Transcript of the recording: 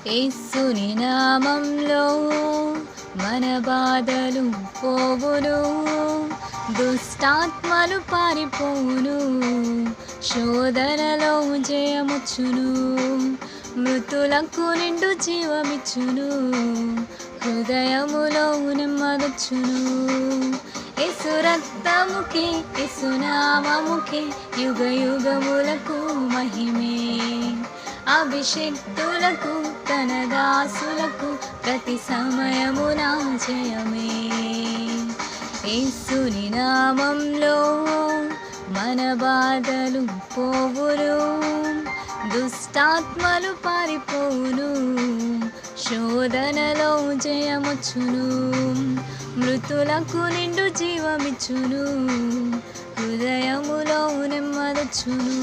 యేసుని నామంలో మన బాధలు పోవును, దుష్టాత్మలు పారిపోవును, శోధనలో జయముచ్చును, మృతులకు నిండు జీవమిచ్చును, హృదయములో నెమ్మదొచ్చును. యేసు రక్తముకే యేసు నామముకే యుగ యుగములకు మహిమే, అభిషేక్తులకు తన దాసులకు ప్రతి సమయమున జయమే. యేసుని నామంలో మన బాధలు పోవును, దుష్టాత్మలు పారిపోవును, శోధనలో జయముచ్చును, మృతులకు నిండు జీవమిచ్చును, హృదయములో నెమ్మదొచ్చును.